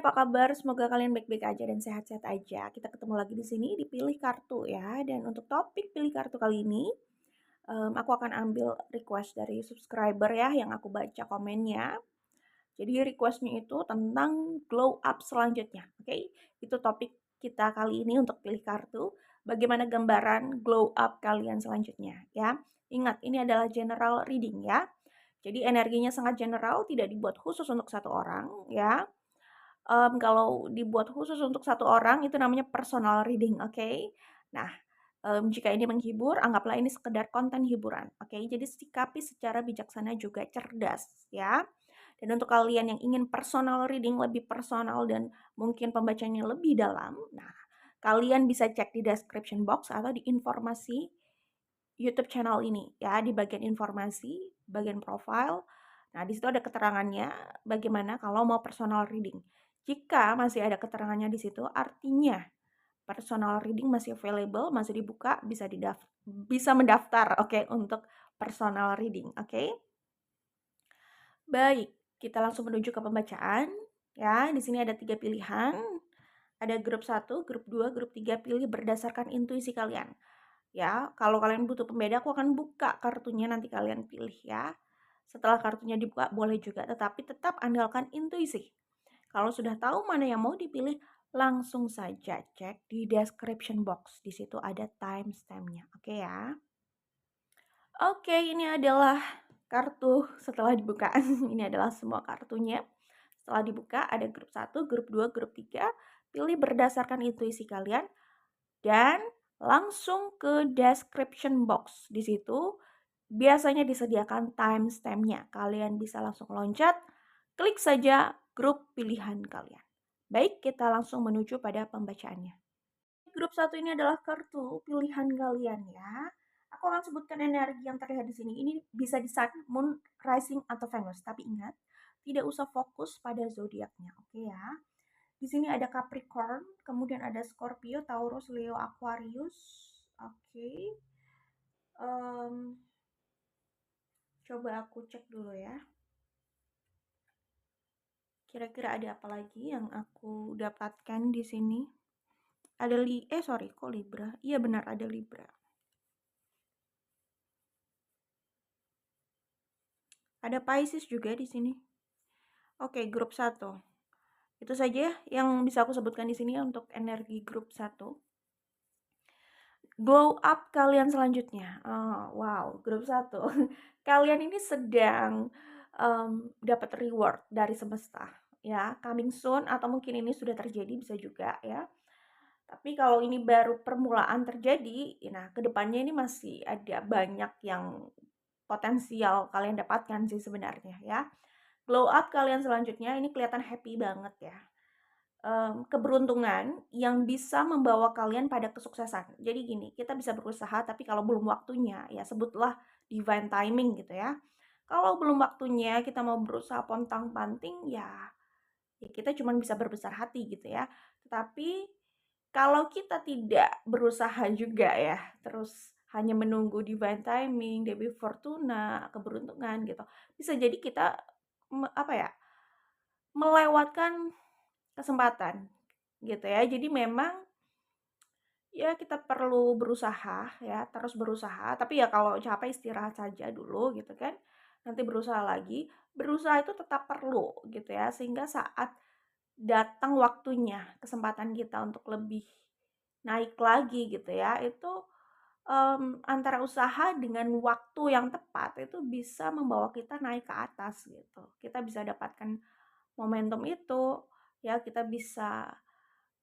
apa kabar? Semoga kalian baik-baik aja dan sehat-sehat aja. Kita ketemu lagi di sini di Pilih Kartu ya. Dan untuk topik Pilih Kartu kali ini, aku akan ambil request dari subscriber ya yang aku baca komennya. Jadi requestnya itu tentang glow up selanjutnya, oke? Itu topik kita kali ini untuk Pilih Kartu. Bagaimana gambaran glow up kalian selanjutnya ya. Ingat, ini adalah general reading ya. Jadi energinya sangat general, tidak dibuat khusus untuk satu orang ya. Kalau dibuat khusus untuk satu orang itu namanya personal reading, oke? Nah, jika ini menghibur, anggaplah ini sekedar konten hiburan, oke? Jadi sikapi secara bijaksana juga cerdas, ya. Dan untuk kalian yang ingin personal reading lebih personal dan mungkin pembacanya lebih dalam, nah, kalian bisa cek di description box atau di informasi YouTube channel ini ya, di bagian informasi, bagian profile. Nah, di situ ada keterangannya bagaimana kalau mau personal reading. Jika masih ada keterangannya di situ, artinya personal reading masih available, masih dibuka, bisa mendaftar, oke, untuk personal reading, oke? Baik, kita langsung menuju ke pembacaan. Ya, di sini ada 3 pilihan. Ada grup 1, grup 2, grup 3, pilih berdasarkan intuisi kalian. Ya, kalau kalian butuh pembeda, aku akan buka kartunya, nanti kalian pilih ya. Setelah kartunya dibuka boleh juga, tetapi tetap andalkan intuisi. Kalau sudah tahu mana yang mau dipilih, langsung saja cek di description box. Di situ ada timestamp-nya. Oke ya. Oke, ini adalah kartu setelah dibuka. Ini adalah semua kartunya. Setelah dibuka ada grup 1, grup 2, grup 3. Pilih berdasarkan intuisi kalian dan langsung ke description box. Di situ biasanya disediakan timestamp-nya. Kalian bisa langsung loncat, klik saja grup pilihan kalian. Baik, kita langsung menuju pada pembacaannya. Grup 1 ini adalah kartu pilihan kalian ya. Aku akan sebutkan energi yang terlihat di sini. Ini bisa di Sun, Moon, Rising, atau Venus. Tapi ingat, tidak usah fokus pada zodiaknya, oke ya. Di sini ada Capricorn, kemudian ada Scorpio, Taurus, Leo, Aquarius. Oke. Coba aku cek dulu ya. Kira-kira ada apa lagi yang aku dapatkan di sini? Ada kok Libra? Iya benar ada Libra. Ada Pisces juga di sini. Oke, grup 1. Itu saja yang bisa aku sebutkan di sini untuk energi grup 1. Glow up kalian selanjutnya. Oh, wow, grup 1. Kalian ini sedang dapat reward dari semesta ya, coming soon atau mungkin ini sudah terjadi bisa juga ya. Tapi kalau ini baru permulaan terjadi, nah kedepannya ini masih ada banyak yang potensial kalian dapatkan sih sebenarnya ya. Glow up kalian selanjutnya ini kelihatan happy banget ya. Keberuntungan yang bisa membawa kalian pada kesuksesan. Jadi gini, kita bisa berusaha tapi kalau belum waktunya ya sebutlah divine timing gitu ya. Kalau belum waktunya kita mau berusaha pontang-panting ya kita cuma bisa berbesar hati gitu ya. Tetapi kalau kita tidak berusaha juga ya, terus hanya menunggu divine timing, Dewi Fortuna, keberuntungan gitu, bisa jadi kita melewatkan kesempatan gitu ya. Jadi memang ya kita perlu berusaha ya, terus berusaha, tapi ya kalau capek istirahat saja dulu gitu kan. Nanti berusaha lagi. Berusaha itu tetap perlu gitu ya, sehingga saat datang waktunya, kesempatan kita untuk lebih naik lagi gitu ya, itu antara usaha dengan waktu yang tepat itu bisa membawa kita naik ke atas gitu. Kita bisa dapatkan momentum itu, ya kita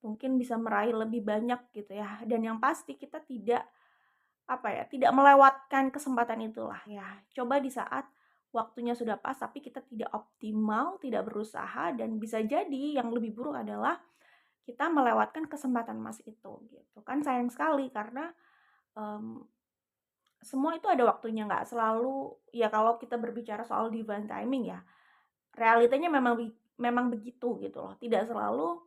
mungkin bisa meraih lebih banyak gitu ya. Dan yang pasti kita tidak melewatkan kesempatan itulah ya. Coba di saat waktunya sudah pas tapi kita tidak optimal, tidak berusaha dan bisa jadi yang lebih buruk adalah kita melewatkan kesempatan emas itu gitu. Kan sayang sekali karena um, semua itu ada waktunya, nggak selalu ya kalau kita berbicara soal divine timing ya. Realitanya memang begitu gitu loh. Tidak selalu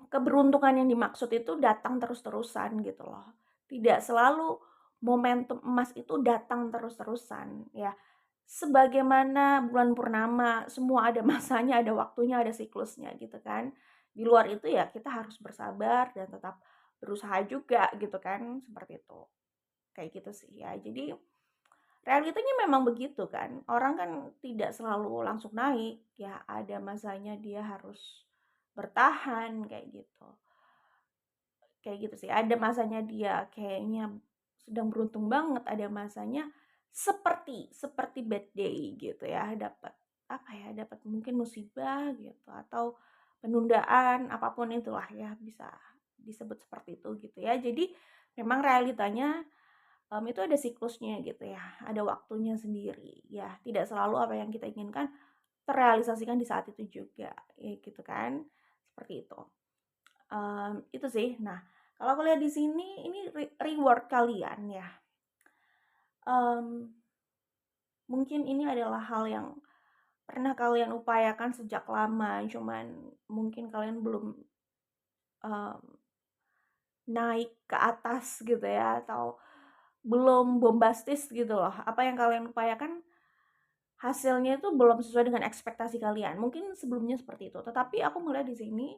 keberuntungan yang dimaksud itu datang terus-terusan gitu loh. Tidak selalu momentum emas itu datang terus-terusan ya. sebagaimana bulan purnama, semua ada masanya, ada waktunya, ada siklusnya gitu kan. Di luar itu ya kita harus bersabar dan tetap berusaha juga gitu kan, seperti itu. Kayak gitu sih ya. Jadi realitanya memang begitu kan. Orang kan tidak selalu langsung naik, ya ada masanya dia harus bertahan kayak gitu. Kayak gitu sih. Ada masanya dia kayaknya sedang beruntung banget, ada masanya seperti bad day gitu ya, dapat apa ya, dapat mungkin musibah gitu atau penundaan, apapun itulah ya, bisa disebut seperti itu gitu ya. Jadi memang realitanya itu ada siklusnya gitu ya, ada waktunya sendiri ya, tidak selalu apa yang kita inginkan terrealisasikan di saat itu juga, ya gitu kan, seperti itu. Itu sih. Nah, kalau aku lihat di sini ini reward kalian ya, mmm, mungkin ini adalah hal yang pernah kalian upayakan sejak lama, cuman mungkin kalian belum, mmm, naik ke atas gitu ya, atau belum bombastis gitu loh. Apa yang kalian upayakan hasilnya itu belum sesuai dengan ekspektasi kalian. Mungkin sebelumnya seperti itu, tetapi aku melihat di sini,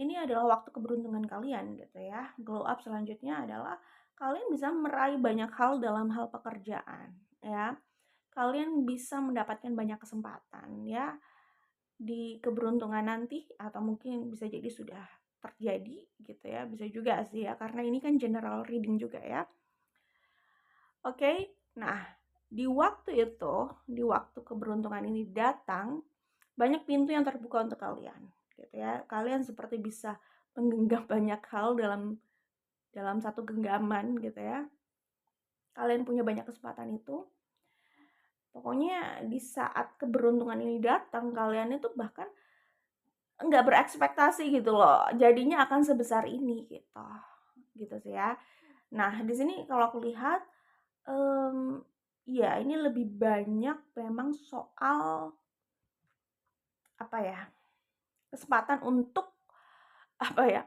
ini adalah waktu keberuntungan kalian gitu ya. Glow up selanjutnya adalah kalian bisa meraih banyak hal dalam hal pekerjaan ya. Kalian bisa mendapatkan banyak kesempatan ya di keberuntungan nanti, atau mungkin bisa jadi sudah terjadi gitu ya, bisa juga sih ya, karena ini kan general reading juga ya. Oke, nah di waktu itu, di waktu keberuntungan ini datang, banyak pintu yang terbuka untuk kalian, gitu ya. Kalian seperti bisa menggenggam banyak hal dalam dalam satu genggaman gitu ya. Kalian punya banyak kesempatan itu. Pokoknya di saat keberuntungan ini datang, kalian itu bahkan nggak berekspektasi gitu loh, jadinya akan sebesar ini gitu, gitu sih ya. Nah di sini kalau aku lihat, ya ini lebih banyak memang soal apa ya, kesempatan untuk apa ya,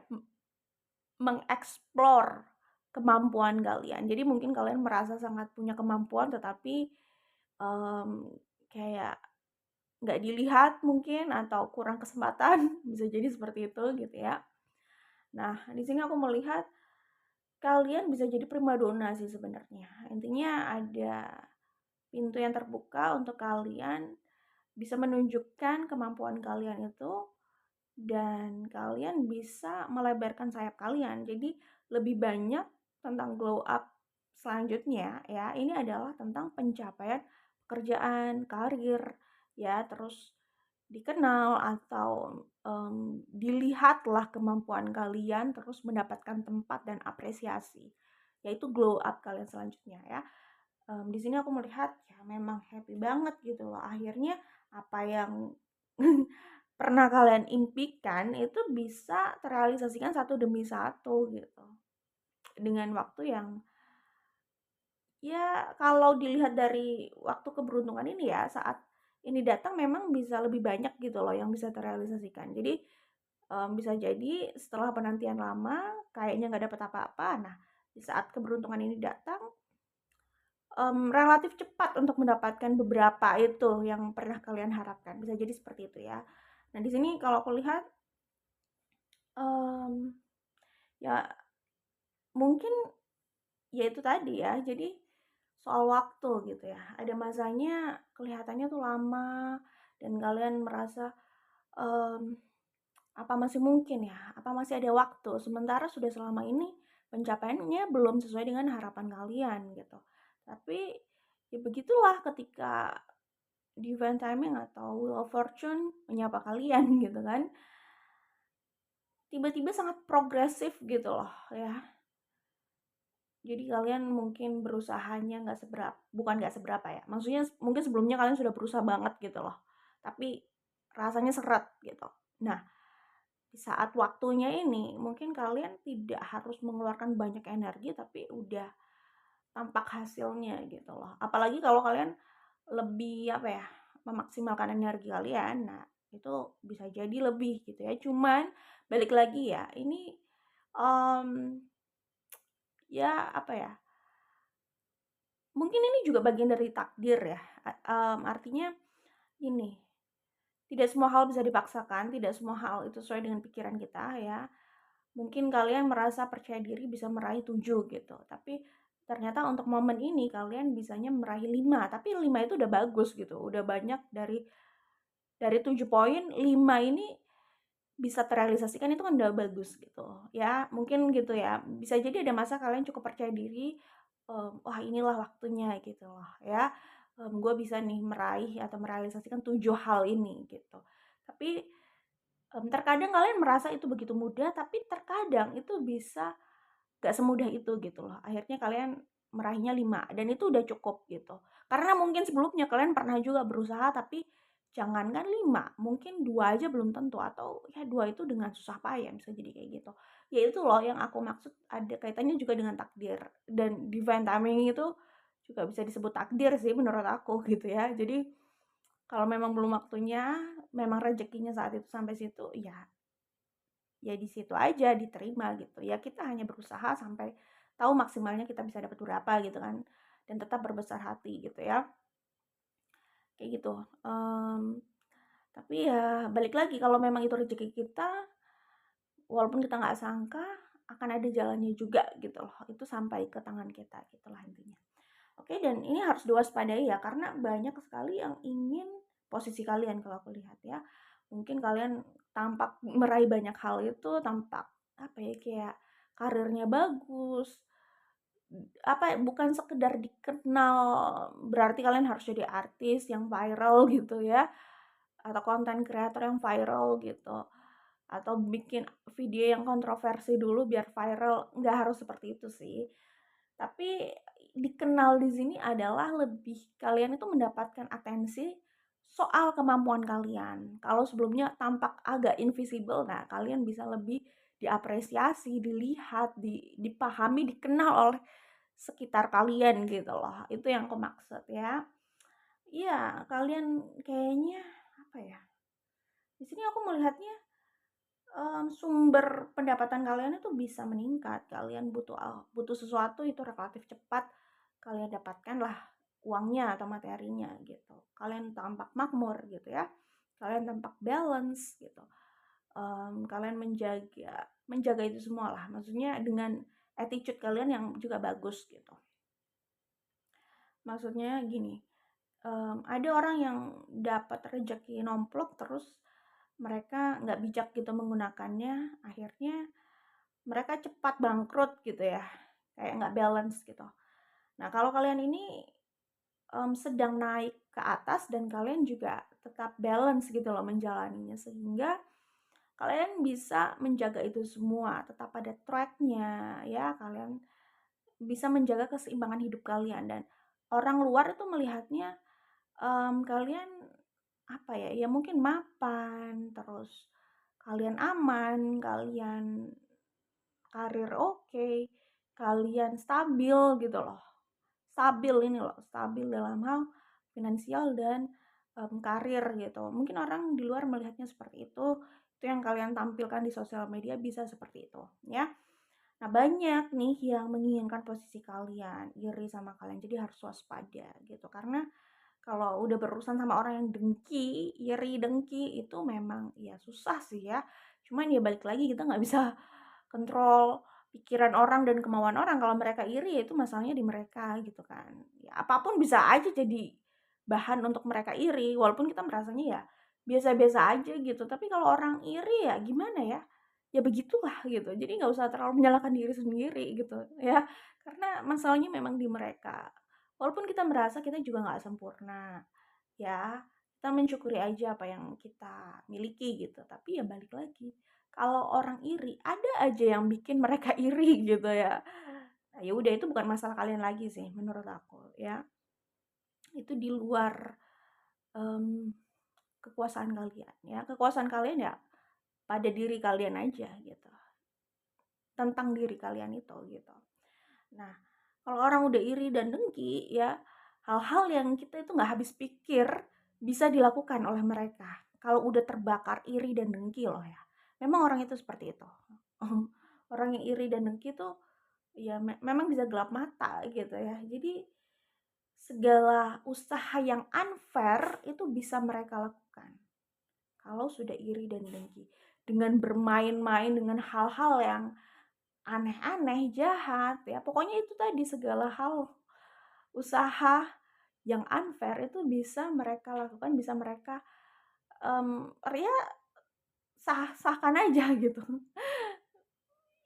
mengeksplor kemampuan kalian. Jadi mungkin kalian merasa sangat punya kemampuan tetapi, mmm, kayak nggak dilihat mungkin atau kurang kesempatan, bisa jadi seperti itu gitu ya. Nah, di sini aku melihat kalian bisa jadi primadona sih sebenarnya. Intinya ada pintu yang terbuka untuk kalian bisa menunjukkan kemampuan kalian itu, dan kalian bisa melebarkan sayap kalian. Jadi lebih banyak tentang glow up selanjutnya ya, ini adalah tentang pencapaian pekerjaan, karir ya, terus dikenal atau, dilihatlah kemampuan kalian, terus mendapatkan tempat dan apresiasi, yaitu glow up kalian selanjutnya ya. Di sini aku melihat ya memang happy banget gitu loh, akhirnya apa yang pernah kalian impikan itu bisa terrealisasikan satu demi satu gitu. Dengan waktu yang ya kalau dilihat dari waktu keberuntungan ini ya, saat ini datang memang bisa lebih banyak gitu loh yang bisa terrealisasikan. Jadi, bisa jadi setelah penantian lama kayaknya nggak dapat apa-apa, nah di saat keberuntungan ini datang, relatif cepat untuk mendapatkan beberapa itu yang pernah kalian harapkan, bisa jadi seperti itu ya. Nah di sini kalau aku lihat, mmm, ya mungkin ya itu tadi ya, jadi soal waktu gitu ya. Ada masanya kelihatannya tuh lama dan kalian merasa, mmm, apa masih mungkin ya? Apa masih ada waktu? Sementara sudah selama ini pencapaiannya belum sesuai dengan harapan kalian gitu. Tapi ya begitulah ketika divine timing atau wheel of fortune menyapa kalian gitu kan. Tiba-tiba sangat progresif gitu loh ya. Jadi kalian mungkin berusahanya bukan nggak seberapa ya, maksudnya mungkin sebelumnya kalian sudah berusaha banget gitu loh, tapi rasanya seret gitu. Nah, di saat waktunya ini mungkin kalian tidak harus mengeluarkan banyak energi tapi udah tampak hasilnya gitu loh. Apalagi kalau kalian lebih apa ya, memaksimalkan energi kalian, nah itu bisa jadi lebih gitu ya. Cuman balik lagi ya, ini, mmm, ya apa ya, mungkin ini juga bagian dari takdir ya, artinya gini, tidak semua hal bisa dipaksakan, tidak semua hal itu sesuai dengan pikiran kita ya. Mungkin kalian merasa percaya diri bisa meraih 7 gitu, tapi ternyata untuk momen ini kalian bisanya meraih 5, tapi 5 itu udah bagus gitu, udah banyak dari 7 poin, 5 ini bisa terrealisasikan itu kan udah bagus gitu ya, mungkin gitu ya. Bisa jadi ada masa kalian cukup percaya diri, wah inilah waktunya gitu loh ya, gue bisa nih meraih atau merealisasikan 7 hal ini gitu. Tapi, terkadang kalian merasa itu begitu mudah, tapi terkadang itu bisa gak semudah itu gitu loh. Akhirnya kalian meraihnya 5 dan itu udah cukup gitu. Karena mungkin sebelumnya kalian pernah juga berusaha tapi jangankan 5, mungkin 2 aja belum tentu atau ya 2 itu dengan susah payah bisa jadi kayak gitu. Ya itu loh yang aku maksud ada kaitannya juga dengan takdir dan divine timing itu juga bisa disebut takdir sih menurut aku gitu ya. Jadi kalau memang belum waktunya, memang rezekinya saat itu sampai situ, ya di situ aja diterima gitu. Ya kita hanya berusaha sampai tahu maksimalnya kita bisa dapat berapa gitu kan, dan tetap berbesar hati gitu ya, kayak gitu. Tapi ya balik lagi kalau memang itu rezeki kita, walaupun kita nggak sangka, akan ada jalannya juga gitu loh, itu sampai ke tangan kita, gitulah intinya. Oke, dan ini harus diwaspadai ya, karena banyak sekali yang ingin posisi kalian kalau aku lihat ya. Mungkin kalian tampak meraih banyak hal itu, tampak apa ya, kayak karirnya bagus, bukan sekedar dikenal berarti kalian harus jadi artis yang viral gitu ya, atau konten kreator yang viral gitu, atau bikin video yang kontroversi dulu biar viral, nggak harus seperti itu sih. Tapi dikenal di sini adalah lebih kalian itu mendapatkan atensi soal kemampuan kalian. Kalau sebelumnya tampak agak invisible, nah kalian bisa lebih diapresiasi, dilihat, dipahami, dikenal oleh sekitar kalian gitu loh. Itu yang aku maksud ya. Iya, kalian kayaknya apa ya? Di sini aku melihatnya sumber pendapatan kalian itu bisa meningkat. Kalian butuh sesuatu itu relatif cepat kalian dapatkan lah uangnya atau materinya gitu. Kalian tampak makmur gitu ya. Kalian tampak balance gitu. Kalian menjaga itu semua lah. Maksudnya dengan attitude kalian yang juga bagus gitu. Maksudnya gini, ada orang yang dapat rezeki nomplok terus mereka nggak bijak gitu menggunakannya, akhirnya mereka cepat bangkrut gitu ya, kayak nggak balance gitu. Nah kalau kalian ini sedang naik ke atas dan kalian juga tetap balance gitu loh menjalaninya, sehingga kalian bisa menjaga itu semua, tetap ada track-nya ya, kalian bisa menjaga keseimbangan hidup kalian dan orang luar itu melihatnya, kalian apa ya, ya mungkin mapan, terus kalian aman, kalian karir oke, kalian stabil gitu loh. Stabil ini loh, stabil dalam hal finansial dan, karir gitu. Mungkin orang di luar melihatnya seperti itu yang kalian tampilkan di sosial media bisa seperti itu, ya. Nah, banyak nih yang menginginkan posisi kalian, iri sama kalian, jadi harus waspada gitu. Karena kalau udah berurusan sama orang yang dengki, iri, dengki, itu memang ya susah sih ya. Cuman ya balik lagi kita nggak bisa kontrol pikiran orang dan kemauan orang. Kalau mereka iri ya itu masalahnya di mereka gitu kan. Ya apapun bisa aja jadi bahan untuk mereka iri, walaupun kita merasanya ya biasa-biasa aja gitu. Tapi kalau orang iri ya gimana ya? Ya begitulah gitu. Jadi nggak usah terlalu menyalahkan diri sendiri gitu ya. Karena masalahnya memang di mereka. Walaupun kita merasa kita juga nggak sempurna, ya kita mensyukuri aja apa yang kita miliki gitu. Tapi ya balik lagi, kalau orang iri, ada aja yang bikin mereka iri gitu ya. Nah, ya udah itu bukan masalah kalian lagi sih menurut aku ya. Itu di luar em, kekuasaan kalian ya. Kekuasaan kalian ya pada diri kalian aja gitu. Tentang diri kalian itu gitu. Nah, kalau orang udah iri dan dengki ya, hal-hal yang kita itu nggak habis pikir bisa dilakukan oleh mereka. Kalau udah terbakar iri dan dengki loh ya. Memang orang itu seperti itu. Orang yang iri dan dengki tuh ya memang bisa gelap mata gitu ya. Jadi segala usaha yang unfair itu bisa mereka lakukan kalau sudah iri dan dengki. Dengan bermain-main dengan hal-hal yang aneh-aneh, jahat, ya pokoknya itu tadi, segala hal usaha yang unfair itu bisa mereka lakukan, bisa mereka ya sah-sahkan aja gitu.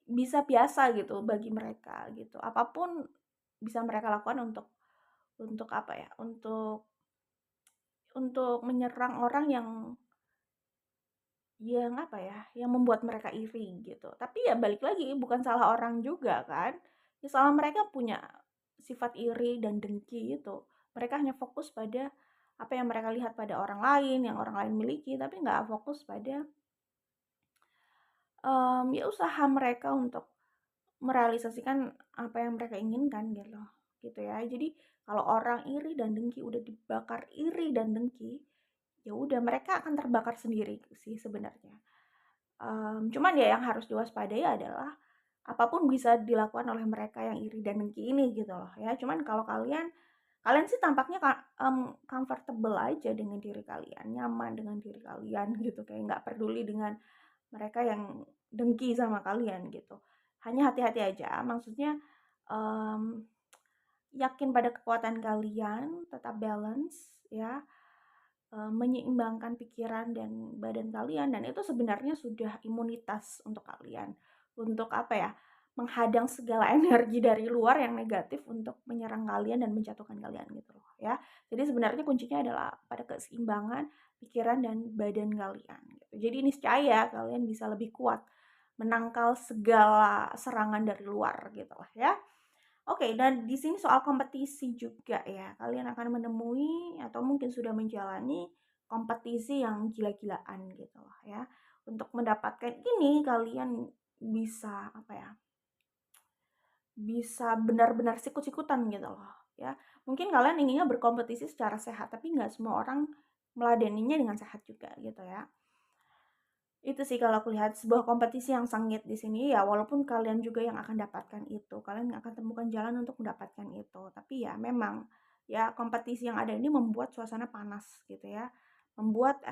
Bisa biasa gitu bagi mereka gitu. Apapun bisa mereka lakukan untuk apa ya, untuk menyerang orang yang apa ya, yang membuat mereka iri gitu. Tapi ya balik lagi, bukan salah orang juga kan. Ya salah mereka punya sifat iri dan dengki itu. Mereka hanya fokus pada apa yang mereka lihat pada orang lain, yang orang lain miliki, tapi nggak fokus pada ya usaha mereka untuk merealisasikan apa yang mereka inginkan gitu ya. Jadi kalau orang iri dan dengki, udah dibakar iri dan dengki, ya udah mereka akan terbakar sendiri sih sebenarnya. Cuman ya yang harus diwaspadai adalah apapun bisa dilakukan oleh mereka yang iri dan dengki ini gitu loh ya. Cuman kalau kalian sih tampaknya comfortable aja dengan diri kalian, nyaman dengan diri kalian gitu, kayak nggak peduli dengan mereka yang dengki sama kalian gitu. Hanya hati-hati aja, maksudnya um, yakin pada kekuatan kalian, tetap balance ya, menyeimbangkan pikiran dan badan kalian, dan itu sebenarnya sudah imunitas untuk kalian. Untuk apa ya, menghadang segala energi dari luar yang negatif untuk menyerang kalian dan menjatuhkan kalian gitu loh ya. Jadi sebenarnya kuncinya adalah pada keseimbangan pikiran dan badan kalian gitu. Jadi niscaya kalian bisa lebih kuat menangkal segala serangan dari luar gitu lah ya. Oke, dan di sini soal kompetisi juga ya. Kalian akan menemui atau mungkin sudah menjalani kompetisi yang gila-gilaan gitu loh ya. Untuk mendapatkan ini kalian bisa apa ya? Bisa benar-benar sikut-sikutan gitu loh ya. Mungkin kalian inginnya berkompetisi secara sehat, tapi nggak semua orang meladeninya dengan sehat juga gitu ya. Itu sih kalau aku lihat sebuah kompetisi yang sengit di sini ya, walaupun kalian juga yang akan dapatkan itu, kalian akan temukan jalan untuk mendapatkan itu. Tapi ya memang ya kompetisi yang ada ini membuat suasana panas gitu ya. Membuat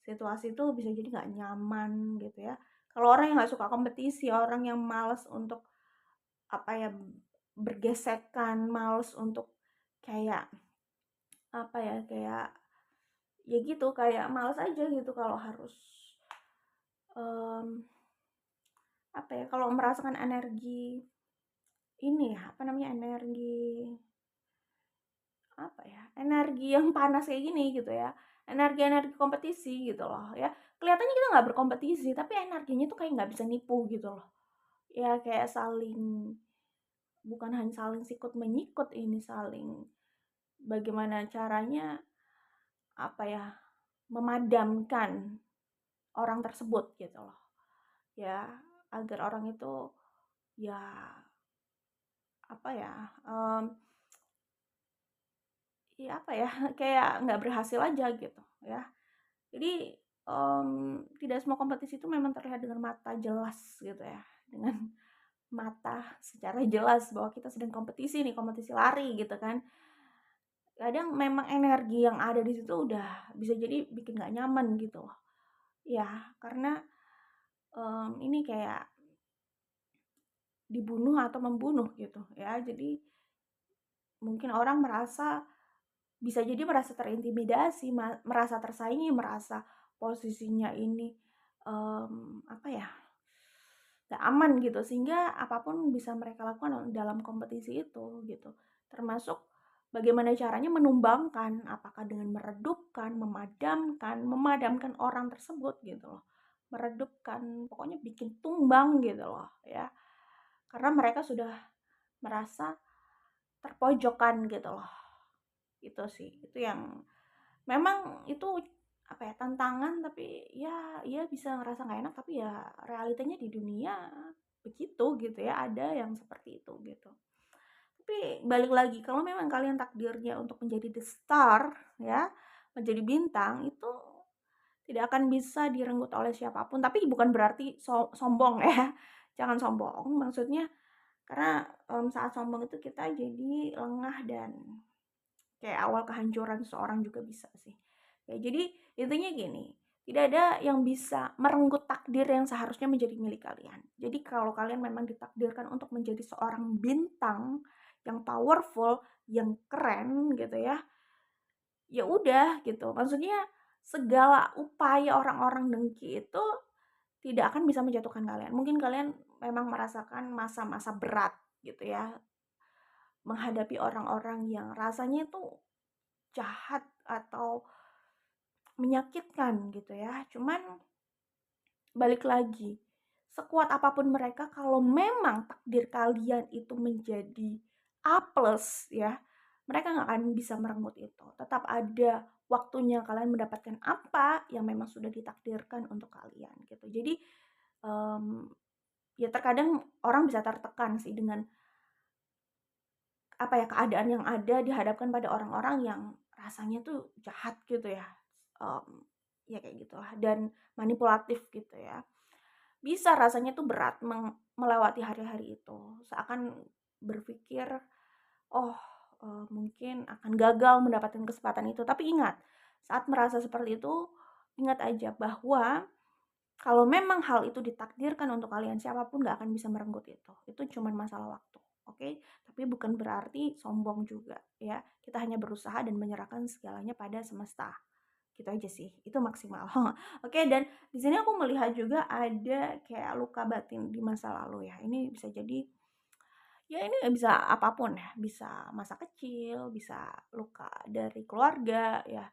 situasi itu bisa jadi nggak nyaman gitu ya. Kalau orang yang nggak suka kompetisi, orang yang males untuk apa ya, bergesekan, males untuk kayak apa ya, kayak ya gitu, kayak males aja gitu kalau harus um, apa ya, kalau merasakan energi ini ya, apa namanya, energi yang panas kayak gini gitu ya, energi-energi kompetisi gitu loh ya. Kelihatannya kita nggak berkompetisi, tapi energinya tuh kayak nggak bisa nipu gitu loh. Ya kayak saling, bukan hanya saling sikut menyikut, ini saling bagaimana caranya apa ya, memadamkan orang tersebut gitu loh. Ya, agar orang itu ya apa ya, ya apa ya, kayak nggak berhasil aja gitu ya. Jadi tidak semua kompetisi itu memang terlihat dengan mata jelas gitu ya, dengan mata secara jelas bahwa kita sedang kompetisi nih, kompetisi lari gitu kan. Kadang memang energi yang ada di situ udah bisa jadi bikin nggak nyaman gitu loh. Ya, karena ini kayak dibunuh atau membunuh gitu ya. Jadi mungkin orang bisa jadi merasa terintimidasi, merasa tersaingi, merasa posisinya ini apa ya, gak aman gitu, sehingga apapun bisa mereka lakukan dalam kompetisi itu gitu. Termasuk bagaimana caranya menumbangkan, apakah dengan meredupkan, memadamkan orang tersebut gitu loh. Meredupkan, pokoknya bikin tumbang gitu loh ya. Karena mereka sudah merasa terpojokkan gitu loh. Itu sih, itu yang memang itu apa ya, tantangan, tapi ya bisa ngerasa nggak enak, tapi ya realitanya di dunia begitu gitu ya, ada yang seperti itu gitu. Tapi balik lagi, kalau memang kalian takdirnya untuk menjadi the star ya, menjadi bintang, itu tidak akan bisa direnggut oleh siapapun. Tapi bukan berarti sombong ya, jangan sombong, maksudnya karena saat sombong itu kita jadi lengah dan kayak awal kehancuran seseorang juga bisa sih. Ya jadi intinya gini, tidak ada yang bisa merenggut takdir yang seharusnya menjadi milik kalian. Jadi kalau kalian memang ditakdirkan untuk menjadi seorang bintang yang powerful, yang keren gitu ya, ya udah gitu. Maksudnya segala upaya orang-orang dengki itu tidak akan bisa menjatuhkan kalian. Mungkin kalian memang merasakan masa-masa berat gitu ya, menghadapi orang-orang yang rasanya itu jahat atau menyakitkan gitu ya. Cuman balik lagi, sekuat apapun mereka kalau memang takdir kalian itu menjadi A plus ya, mereka nggak akan bisa merenggut itu. Tetap ada waktunya kalian mendapatkan apa yang memang sudah ditakdirkan untuk kalian gitu. Jadi ya terkadang orang bisa tertekan sih dengan apa ya, keadaan yang ada dihadapkan pada orang-orang yang rasanya tuh jahat gitu ya, ya kayak gitulah dan manipulatif gitu ya. Bisa rasanya tuh berat melewati hari-hari itu, seakan berpikir, "Oh, mungkin akan gagal mendapatkan kesempatan itu." Tapi ingat, saat merasa seperti itu, ingat aja bahwa kalau memang hal itu ditakdirkan untuk kalian, siapapun nggak akan bisa merenggut itu. Itu cuman masalah waktu, oke? Tapi bukan berarti sombong juga ya. Kita hanya berusaha dan menyerahkan segalanya pada semesta. Gitu aja sih, itu maksimal. Oke, dan di sini aku melihat juga ada kayak luka batin di masa lalu ya. Ini bisa jadi ya ini bisa apapun ya, bisa masa kecil, bisa luka dari keluarga ya.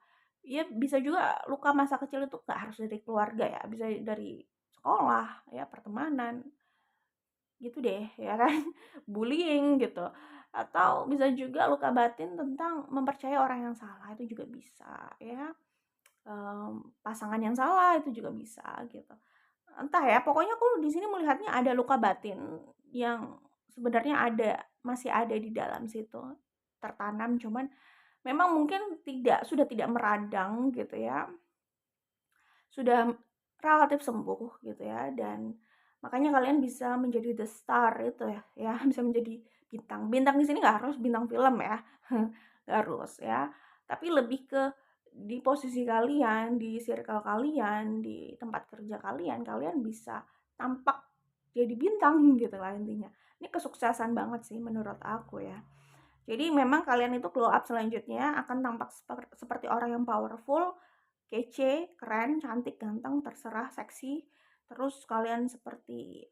Ya bisa juga luka masa kecil itu nggak harus dari keluarga ya, bisa dari sekolah ya, pertemanan, gitu deh ya kan, bullying gitu. Atau bisa juga luka batin tentang mempercayai orang yang salah, itu juga bisa ya. Pasangan yang salah itu juga bisa gitu. Entah ya, pokoknya aku di sini melihatnya ada luka batin yang sebenarnya masih ada di dalam situ, tertanam cuman memang mungkin sudah tidak meradang gitu ya, sudah relatif sembuh gitu ya, dan makanya kalian bisa menjadi the star itu ya, bisa menjadi bintang. Bintang di sini nggak harus bintang film ya, nggak harus ya, tapi lebih ke di posisi kalian, di circle kalian, di tempat kerja kalian, kalian bisa tampak jadi bintang gitu lah intinya. Ini kesuksesan banget sih menurut aku ya. Jadi memang kalian itu glow up selanjutnya akan tampak seperti orang yang powerful, kece, keren, cantik, ganteng, terserah, seksi. Terus kalian seperti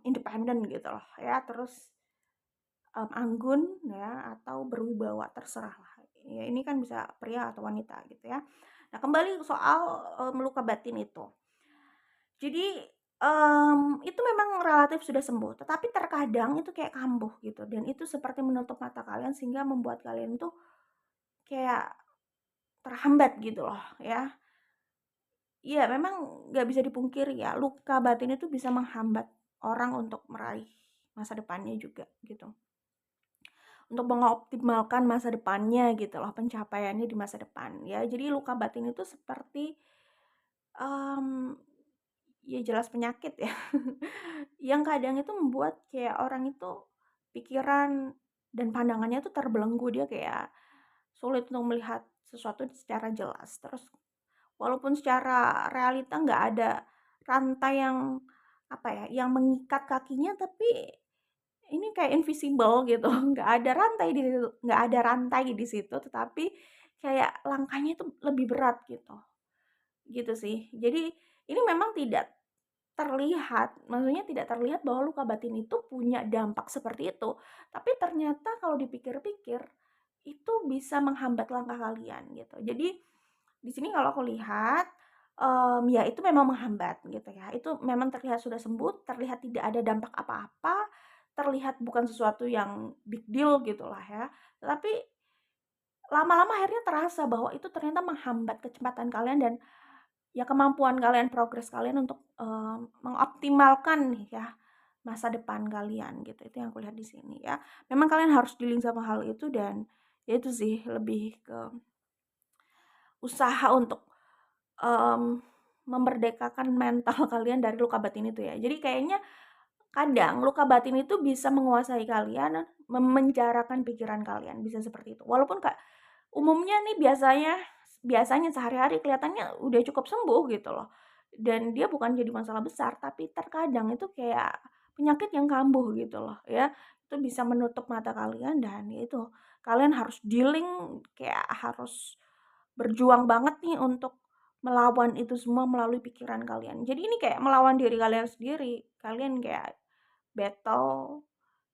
independen gitu loh ya. Terus anggun ya atau berwibawa, terserah lah. Ya ini kan bisa pria atau wanita gitu ya. Nah, kembali soal luka batin itu. Jadi itu memang relatif sudah sembuh, tetapi terkadang itu kayak kambuh gitu dan itu seperti menutup mata kalian sehingga membuat kalian tuh kayak terhambat gitu loh ya. Iya memang nggak bisa dipungkiri ya, luka batin itu bisa menghambat orang untuk meraih masa depannya juga gitu. Untuk mengoptimalkan masa depannya gitu loh, pencapaiannya di masa depan ya. Jadi luka batin itu seperti, mmm, ya jelas penyakit ya, yang kadang itu membuat kayak orang itu pikiran dan pandangannya tuh terbelenggu, dia kayak sulit untuk melihat sesuatu secara jelas. Terus walaupun secara realita nggak ada rantai yang, apa ya, yang mengikat kakinya, tapi ini kayak invisible gitu, nggak ada rantai di situ, tetapi kayak langkahnya itu lebih berat gitu, gitu sih. Jadi ini memang tidak terlihat, maksudnya tidak terlihat bahwa luka batin itu punya dampak seperti itu, tapi ternyata kalau dipikir-pikir, itu bisa menghambat langkah kalian gitu. Jadi, di sini kalau aku lihat, ya itu memang menghambat gitu ya, itu memang terlihat sudah sembuh, terlihat tidak ada dampak apa-apa, terlihat bukan sesuatu yang big deal gitulah ya, tetapi lama-lama akhirnya terasa bahwa itu ternyata menghambat kecepatan kalian dan ya kemampuan kalian, progres kalian untuk, mengoptimalkan nih ya, masa depan kalian gitu, itu yang aku lihat di sini ya. Memang kalian harus dealing sama hal itu dan ya itu sih lebih ke usaha untuk, mmm, memerdekakan mental kalian dari luka batin itu ya. Jadi kayaknya kadang luka batin itu bisa menguasai kalian, memenjarakan pikiran kalian, bisa seperti itu. Walaupun umumnya nih biasanya sehari-hari kelihatannya udah cukup sembuh gitu loh. Dan dia bukan jadi masalah besar, tapi terkadang itu kayak penyakit yang kambuh gitu loh ya. Itu bisa menutup mata kalian dan ya itu, kalian harus dealing kayak harus berjuang banget nih untuk melawan itu semua melalui pikiran kalian. Jadi ini kayak melawan diri kalian sendiri. Kalian kayak battle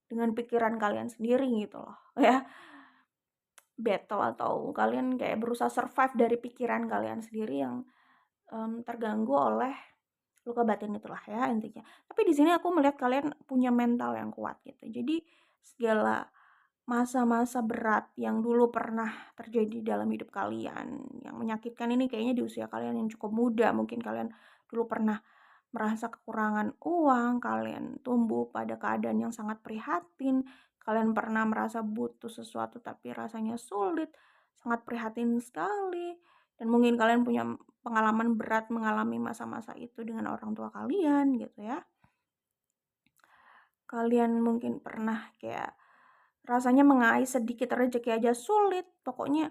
dengan pikiran kalian sendiri gitu loh ya. Battle atau kalian kayak berusaha survive dari pikiran kalian sendiri yang, terganggu oleh luka batin itulah ya intinya. Tapi di sini aku melihat kalian punya mental yang kuat gitu. Jadi segala masa-masa berat yang dulu pernah terjadi dalam hidup kalian, yang menyakitkan ini kayaknya di usia kalian yang cukup muda, mungkin kalian dulu pernah merasa kekurangan uang, kalian tumbuh pada keadaan yang sangat prihatin, kalian pernah merasa butuh sesuatu tapi rasanya sulit, sangat prihatin sekali, dan mungkin kalian punya pengalaman berat mengalami masa-masa itu dengan orang tua kalian gitu ya. Kalian mungkin pernah kayak rasanya mengais sedikit rezeki aja sulit, pokoknya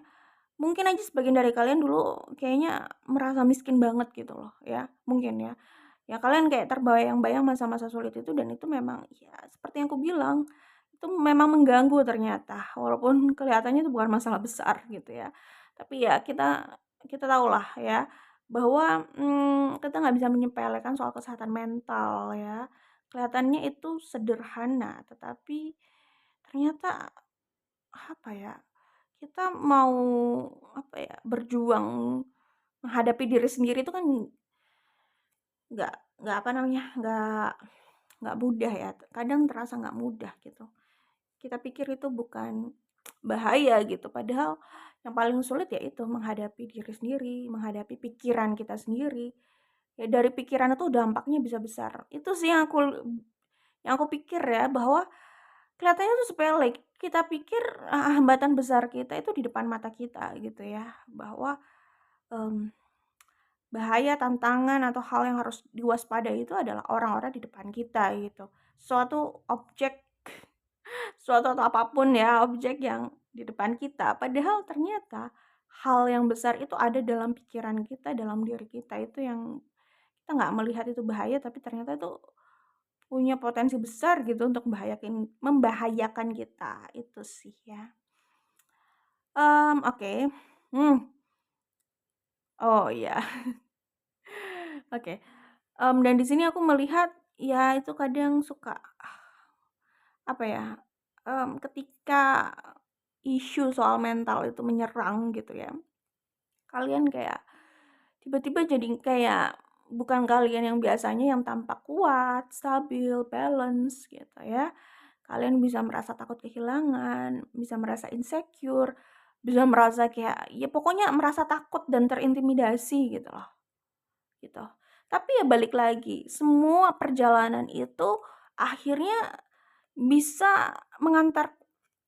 mungkin aja sebagian dari kalian dulu kayaknya merasa miskin banget gitu loh ya, mungkin ya. Ya kalian kayak terbayang-bayang masa-masa sulit itu dan itu memang ya seperti yang aku bilang, itu memang mengganggu ternyata walaupun kelihatannya itu bukan masalah besar gitu ya. Tapi ya kita kita tahulah ya bahwa, kita nggak bisa menyepelekan soal kesehatan mental ya. Kelihatannya itu sederhana tetapi ternyata apa ya, kita mau apa ya, berjuang menghadapi diri sendiri itu kan nggak nggak apa namanya, nggak mudah ya, kadang terasa nggak mudah gitu. Kita pikir itu bukan bahaya gitu, padahal yang paling sulit ya itu menghadapi diri sendiri, menghadapi pikiran kita sendiri. Ya dari pikiran itu dampaknya bisa besar. Itu sih yang aku pikir ya, bahwa kelihatannya tuh sepele. Kita pikir, hambatan besar kita itu di depan mata kita gitu ya, bahwa, mmm, bahaya, tantangan, atau hal yang harus diwaspadai itu adalah orang-orang di depan kita gitu. Suatu objek, suatu atau apapun ya, objek yang di depan kita, padahal ternyata hal yang besar itu ada dalam pikiran kita, dalam diri kita, itu yang kita nggak melihat itu bahaya, tapi ternyata itu punya potensi besar gitu untuk membahayakan kita, itu sih ya. Oke, hmm, oh iya, oke, dan di sini aku melihat, ya itu kadang suka, apa ya, ketika isu soal mental itu menyerang gitu ya, kalian kayak tiba-tiba jadi kayak bukan kalian yang biasanya yang tampak kuat, stabil, balance gitu ya. Kalian bisa merasa takut kehilangan, bisa merasa insecure, bisa merasa kayak ya pokoknya merasa takut dan terintimidasi gitu loh, gitu. Tapi ya balik lagi, semua perjalanan itu akhirnya bisa mengantar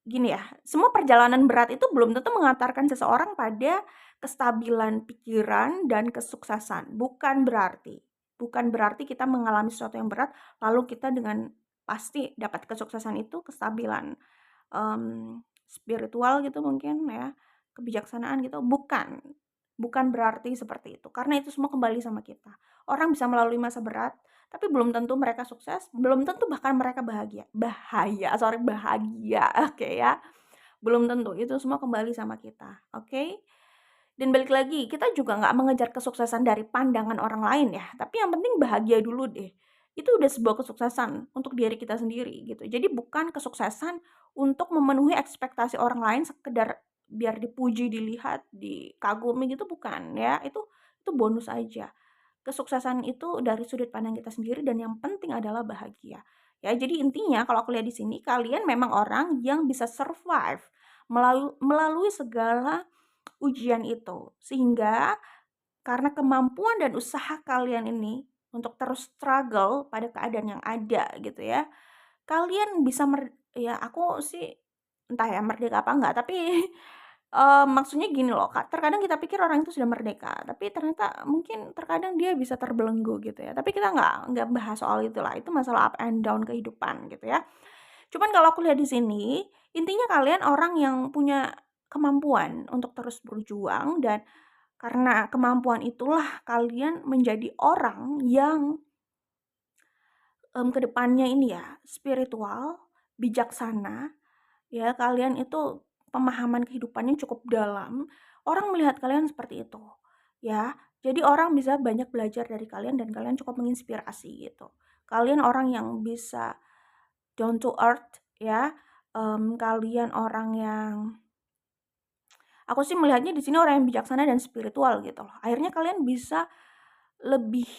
gini ya, semua perjalanan berat itu belum tentu mengantarkan seseorang pada kestabilan pikiran dan kesuksesan. Bukan berarti kita mengalami sesuatu yang berat, lalu kita dengan pasti dapat kesuksesan itu, kestabilan, spiritual gitu mungkin ya, kebijaksanaan gitu, bukan. Bukan berarti seperti itu, karena itu semua kembali sama kita. Orang bisa melalui masa berat, tapi belum tentu mereka sukses, belum tentu bahkan mereka bahagia, oke ya. Belum tentu, itu semua kembali sama kita, oke? Dan balik lagi, kita juga nggak mengejar kesuksesan dari pandangan orang lain ya, tapi yang penting bahagia dulu deh. Itu udah sebuah kesuksesan untuk diri kita sendiri gitu. Jadi bukan kesuksesan untuk memenuhi ekspektasi orang lain sekedar biar dipuji, dilihat, dikagumi gitu bukan ya. Itu bonus aja. Kesuksesan itu dari sudut pandang kita sendiri dan yang penting adalah bahagia. Ya, jadi intinya kalau aku lihat di sini kalian memang orang yang bisa survive melalui segala ujian itu. Sehingga karena kemampuan dan usaha kalian ini untuk terus struggle pada keadaan yang ada gitu ya. Kalian bisa ya aku sih entah ya merdeka apa enggak, tapi maksudnya gini loh, Kak, terkadang kita pikir orang itu sudah merdeka, tapi ternyata mungkin terkadang dia bisa terbelenggu gitu ya. Tapi kita nggak bahas soal itulah, itu masalah up and down kehidupan gitu ya. Cuman kalau aku lihat di sini, intinya kalian orang yang punya kemampuan untuk terus berjuang, dan karena kemampuan itulah kalian menjadi orang yang, ke depannya ini ya spiritual, bijaksana, ya. Kalian itu pemahaman kehidupannya cukup dalam, orang melihat kalian seperti itu, ya. Jadi orang bisa banyak belajar dari kalian dan kalian cukup menginspirasi gitu. Kalian orang yang bisa down to earth ya, kalian orang yang, aku sih melihatnya di sini orang yang bijaksana dan spiritual gitu loh. Akhirnya kalian bisa lebih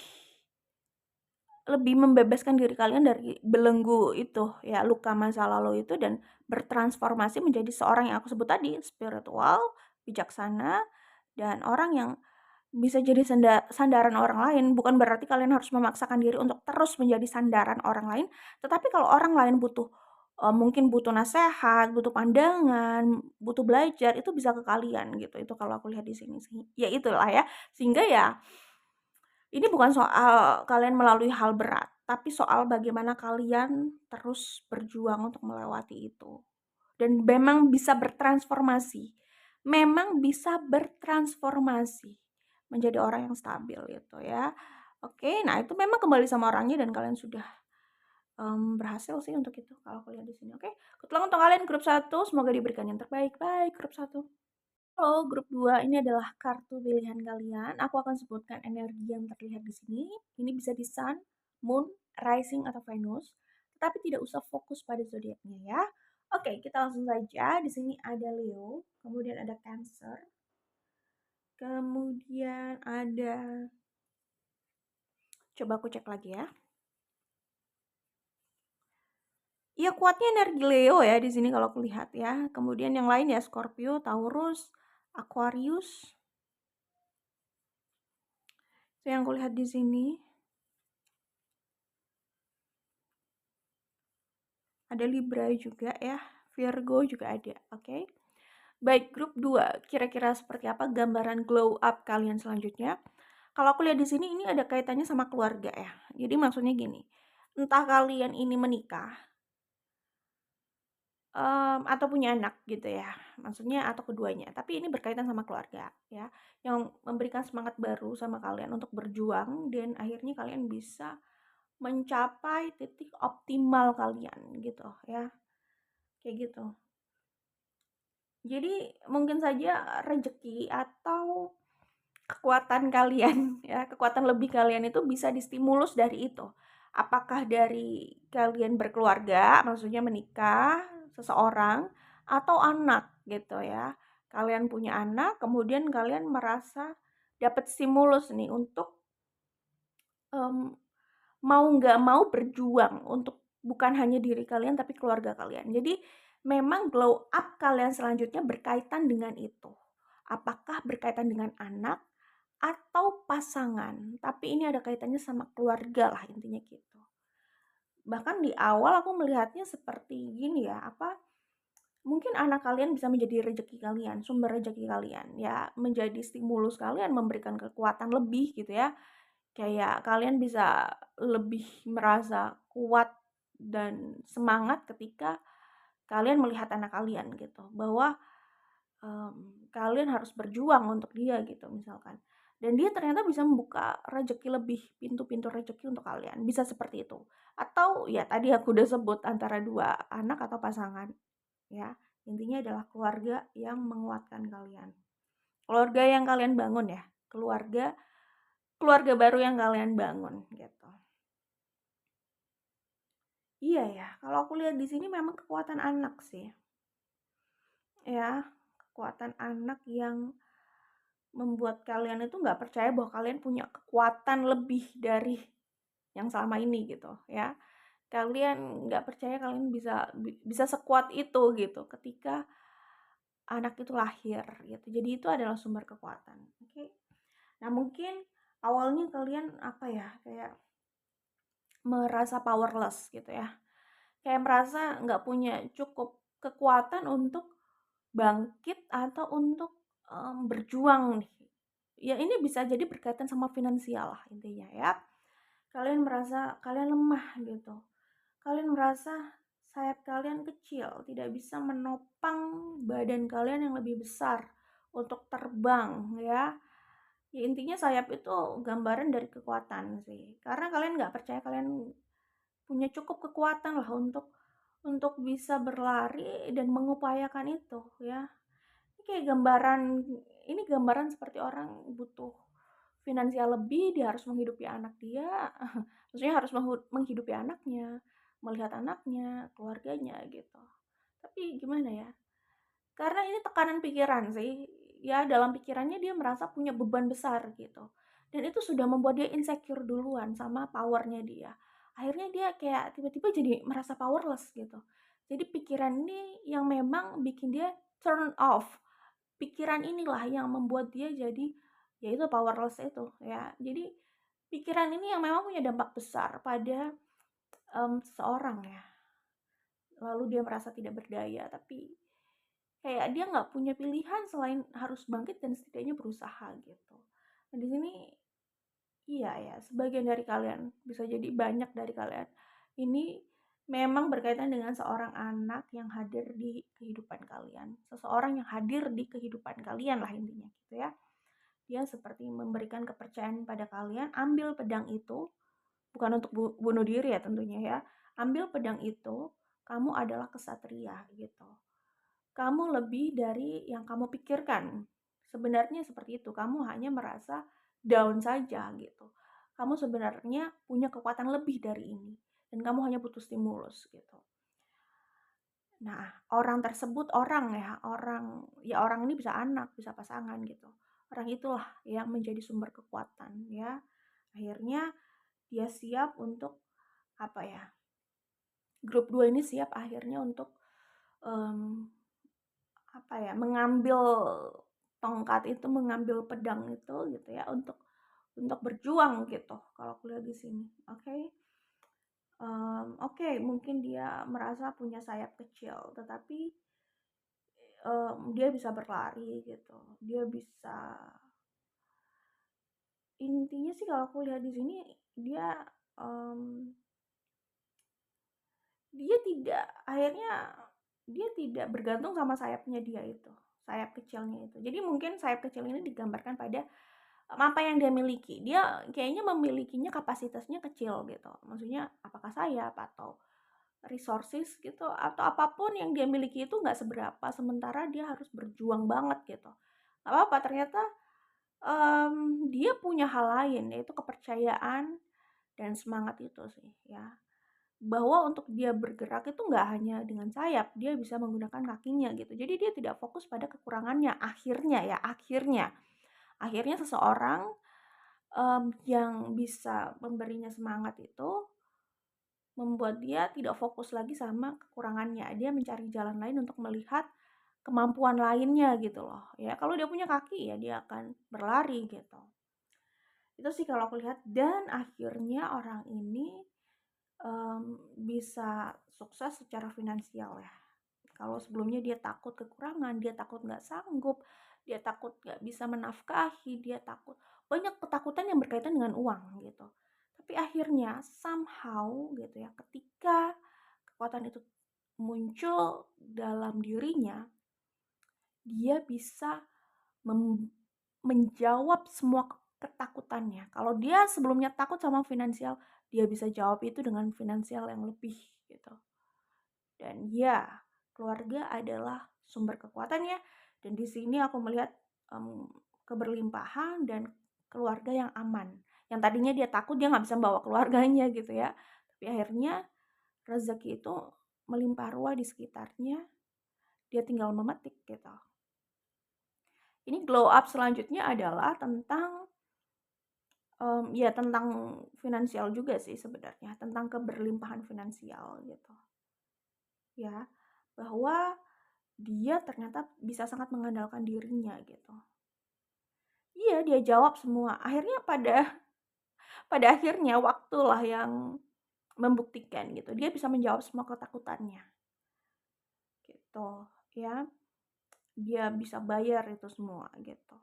lebih membebaskan diri kalian dari belenggu itu ya, luka masa lalu itu, dan bertransformasi menjadi seorang yang aku sebut tadi, spiritual, bijaksana, dan orang yang bisa jadi sandaran orang lain. Bukan berarti kalian harus memaksakan diri untuk terus menjadi sandaran orang lain, tetapi kalau orang lain butuh, mungkin butuh nasehat, butuh pandangan, butuh belajar, itu bisa ke kalian gitu. Itu kalau aku lihat di sini sih. Ya itulah ya. Sehingga ya ini bukan soal kalian melalui hal berat, tapi soal bagaimana kalian terus berjuang untuk melewati itu. Dan memang bisa bertransformasi menjadi orang yang stabil gitu ya. Oke, nah itu memang kembali sama orangnya dan kalian sudah, berhasil sih untuk itu kalau aku lihat di sini. Oke, good luck untuk kalian grup 1, semoga diberikan yang terbaik. Bye grup 1. Halo, grup 2 ini adalah kartu pilihan kalian. Aku akan sebutkan energi yang terlihat di sini. Ini bisa di Sun, Moon, Rising, atau Venus. Tetapi tidak usah fokus pada zodiaknya ya. Oke, kita langsung saja. Di sini ada Leo, kemudian ada Cancer, kemudian ada, coba aku cek lagi ya. Iya, kuatnya energi Leo ya di sini kalau aku lihat ya. Kemudian yang lain ya Scorpio, Taurus, Aquarius. Itu yang aku lihat di sini. Ada Libra juga ya, Virgo juga ada, oke. Baik, grup 2, kira-kira seperti apa gambaran glow up kalian selanjutnya? Kalau aku lihat di sini ini ada kaitannya sama keluarga ya. Jadi maksudnya gini, entah kalian ini menikah, atau punya anak gitu ya, maksudnya atau keduanya, tapi ini berkaitan sama keluarga ya, yang memberikan semangat baru sama kalian untuk berjuang dan akhirnya kalian bisa mencapai titik optimal kalian gitu ya, kayak gitu. Jadi mungkin saja rezeki atau kekuatan kalian ya, kekuatan lebih kalian itu bisa distimulus dari itu. Apakah dari kalian berkeluarga, maksudnya menikah, seseorang, atau anak gitu ya. Kalian punya anak, kemudian kalian merasa dapat stimulus nih untuk, mmm, mau nggak mau berjuang untuk bukan hanya diri kalian tapi keluarga kalian. Jadi memang glow up kalian selanjutnya berkaitan dengan itu. Apakah berkaitan dengan anak atau pasangan, tapi ini ada kaitannya sama keluarga lah intinya gitu. Bahkan di awal aku melihatnya seperti gini ya, apa, mungkin anak kalian bisa menjadi rezeki kalian, sumber rezeki kalian, ya menjadi stimulus kalian, memberikan kekuatan lebih gitu ya. Kayak kalian bisa lebih merasa kuat dan semangat ketika kalian melihat anak kalian gitu, bahwa, kalian harus berjuang untuk dia gitu misalkan. Dan dia ternyata bisa membuka rezeki lebih, pintu-pintu rezeki untuk kalian, bisa seperti itu. Atau ya tadi aku udah sebut antara 2 anak atau pasangan, ya. Intinya adalah keluarga yang menguatkan kalian. Keluarga yang kalian bangun ya, keluarga keluarga baru yang kalian bangun gitu. Iya ya, kalau aku lihat di sini memang kekuatan anak sih. Ya, kekuatan anak yang membuat kalian itu nggak percaya bahwa kalian punya kekuatan lebih dari yang selama ini gitu ya. Kalian nggak percaya kalian bisa sekuat itu gitu ketika anak itu lahir gitu. Jadi itu adalah sumber kekuatan. Oke. Nah, mungkin awalnya kalian apa ya, kayak merasa powerless gitu ya. Kayak merasa nggak punya cukup kekuatan untuk bangkit atau untuk, berjuang nih. Ya ini bisa jadi berkaitan sama finansial lah intinya ya. Kalian merasa kalian lemah gitu. Kalian merasa sayap kalian kecil, tidak bisa menopang badan kalian yang lebih besar untuk terbang ya. Ya intinya sayap itu gambaran dari kekuatan sih, karena kalian nggak percaya kalian punya cukup kekuatan lah untuk bisa berlari dan mengupayakan itu ya. Ini kayak gambaran ini gambaran seperti orang butuh finansial lebih, dia harus menghidupi anak dia, maksudnya harus menghidupi anaknya, melihat anaknya, keluarganya gitu. Tapi gimana ya, karena ini tekanan pikiran sih, ya dalam pikirannya dia merasa punya beban besar gitu. Dan itu sudah membuat dia insecure duluan sama powernya dia. Akhirnya dia kayak tiba-tiba jadi merasa powerless gitu. Jadi pikiran ini yang memang bikin dia turn off. Pikiran inilah yang membuat dia jadi yaitu powerless itu ya. Jadi pikiran ini yang memang punya dampak besar pada seseorang ya. Lalu dia merasa tidak berdaya, tapi kayak dia nggak punya pilihan selain harus bangkit dan setidaknya berusaha gitu. Nah di sini iya ya, sebagian dari kalian, bisa jadi banyak dari kalian, ini memang berkaitan dengan seorang anak yang hadir di kehidupan kalian. Seseorang yang hadir di kehidupan kalian lah intinya gitu ya. Dia seperti memberikan kepercayaan pada kalian, ambil pedang itu, bukan untuk bunuh diri ya tentunya ya. Ambil pedang itu, kamu adalah kesatria gitu. Kamu lebih dari yang kamu pikirkan. Sebenarnya seperti itu, kamu hanya merasa down saja gitu. Kamu sebenarnya punya kekuatan lebih dari ini dan kamu hanya butuh stimulus gitu. Nah, orang tersebut orang ini bisa anak, bisa pasangan gitu. Orang itulah yang menjadi sumber kekuatan ya. Akhirnya dia siap untuk apa ya? Grup 2 ini siap akhirnya untuk um, apa ya? Mengambil tongkat itu, mengambil pedang itu gitu ya untuk berjuang gitu. Kalau aku lihat di sini, oke. Oke, mungkin dia merasa punya sayap kecil, tetapi dia bisa berlari gitu. Dia bisa intinya sih kalau aku lihat di sini dia um, dia tidak bergantung sama sayapnya dia itu, sayap kecilnya itu. Jadi mungkin sayap kecil ini digambarkan pada apa yang dia miliki. Dia kayaknya memilikinya kapasitasnya kecil gitu. Maksudnya apakah sayap atau resources gitu atau apapun yang dia miliki itu nggak seberapa, sementara dia harus berjuang banget gitu. Gak apa-apa, ternyata dia punya hal lain, yaitu kepercayaan dan semangat itu sih ya. Bahwa untuk dia bergerak itu nggak hanya dengan sayap, dia bisa menggunakan kakinya gitu. Jadi dia tidak fokus pada kekurangannya akhirnya ya, akhirnya seseorang yang bisa memberinya semangat itu membuat dia tidak fokus lagi sama kekurangannya. Dia mencari jalan lain untuk melihat kemampuan lainnya gitu loh. Ya kalau dia punya kaki ya dia akan berlari gitu. Itu sih kalau aku lihat, dan akhirnya orang ini bisa sukses secara finansial ya. Kalau sebelumnya dia takut kekurangan, dia takut nggak sanggup, dia takut nggak bisa menafkahi, dia takut banyak ketakutan yang berkaitan dengan uang gitu. Tapi akhirnya somehow gitu ya, ketika kekuatan itu muncul dalam dirinya, dia bisa menjawab semua ketakutannya. Kalau dia sebelumnya takut sama finansial, dia bisa jawab itu dengan finansial yang lebih gitu. Dan ya, keluarga adalah sumber kekuatannya. Dan di sini aku melihat keberlimpahan dan keluarga yang aman. Yang tadinya dia takut dia nggak bisa bawa keluarganya gitu ya. Tapi akhirnya rezeki itu melimpah ruah di sekitarnya. Dia tinggal memetik gitu. Ini glow up selanjutnya adalah tentang ya tentang finansial juga sih sebenarnya, tentang keberlimpahan finansial gitu. Ya, bahwa dia ternyata bisa sangat mengandalkan dirinya gitu. Iya, dia jawab semua. Akhirnya pada akhirnya waktulah yang membuktikan gitu. Dia bisa menjawab semua ketakutannya. Gitu, ya. Dia bisa bayar itu semua gitu.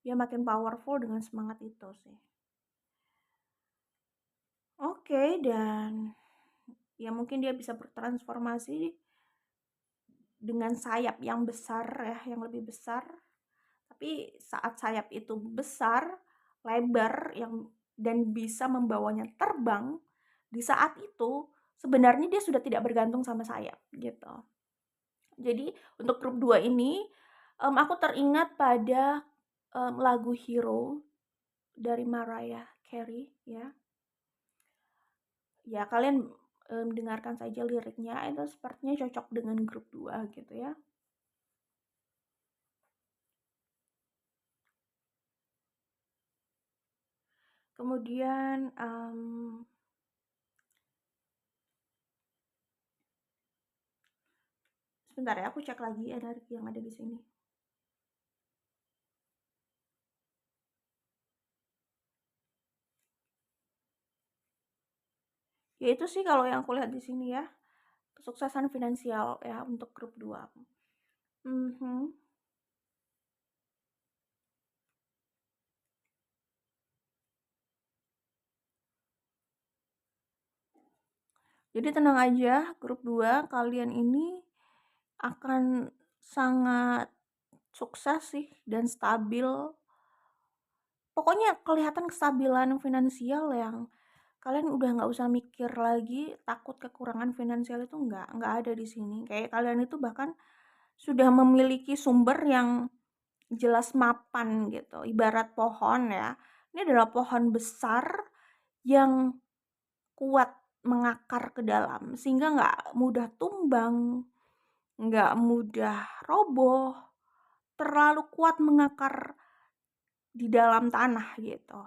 Dia makin powerful dengan semangat itu sih. Oke, dan ya mungkin dia bisa bertransformasi dengan sayap yang besar ya, yang lebih besar. Tapi saat sayap itu besar, lebar dan bisa membawanya terbang, di saat itu sebenarnya dia sudah tidak bergantung sama sayap gitu. Jadi untuk grup 2 ini, aku teringat pada, lagu Hero dari Mariah Carey ya. Ya kalian, dengarkan saja liriknya, itu sepertinya cocok dengan grup 2 gitu ya. Kemudian, sebentar ya, aku cek lagi energi yang ada di sini. Ya itu sih kalau yang aku lihat di sini ya, kesuksesan finansial ya untuk grup 2. Mhm. Jadi tenang aja, grup 2 kalian ini akan sangat sukses sih dan stabil. Pokoknya kelihatan kestabilan finansial yang kalian udah nggak usah mikir lagi takut kekurangan finansial, itu nggak ada di sini. Kayak kalian itu bahkan sudah memiliki sumber yang jelas mapan gitu. Ibarat pohon ya. Ini adalah pohon besar yang kuat mengakar ke dalam sehingga nggak mudah tumbang, nggak mudah roboh, terlalu kuat mengakar di dalam tanah gitu.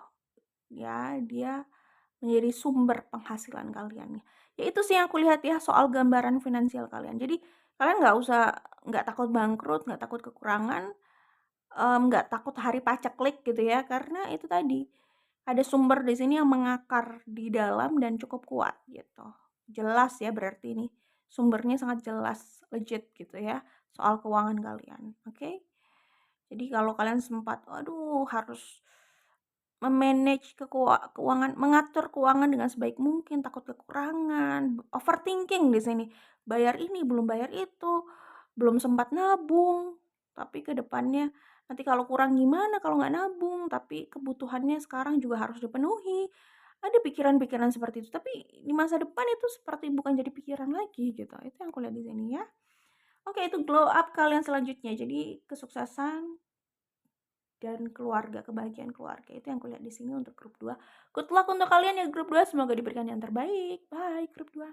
Ya, dia menjadi sumber penghasilan kalian. Ya itu sih yang aku lihat ya soal gambaran finansial kalian. Jadi kalian nggak takut bangkrut, nggak takut kekurangan, nggak takut hari paceklik gitu ya, karena itu tadi, ada sumber di sini yang mengakar di dalam dan cukup kuat gitu. Jelas ya berarti ini, sumbernya sangat jelas, legit gitu ya, soal keuangan kalian, oke? Jadi kalau kalian sempat, aduh harus me-manage keuangan, mengatur keuangan dengan sebaik mungkin, takut kekurangan, overthinking di sini. Bayar ini, belum bayar itu, belum sempat nabung, tapi ke depannya nanti kalau kurang gimana kalau nggak nabung, tapi kebutuhannya sekarang juga harus dipenuhi. Ada pikiran-pikiran seperti itu, tapi di masa depan itu seperti bukan jadi pikiran lagi gitu. Itu yang aku lihat di sini ya. Oke, itu glow up kalian selanjutnya. Jadi kesuksesan dan keluarga, kebahagiaan keluarga. Itu yang kulihat di sini untuk grup 2. Good luck untuk kalian ya grup 2, semoga diberikan yang terbaik. Bye grup 2.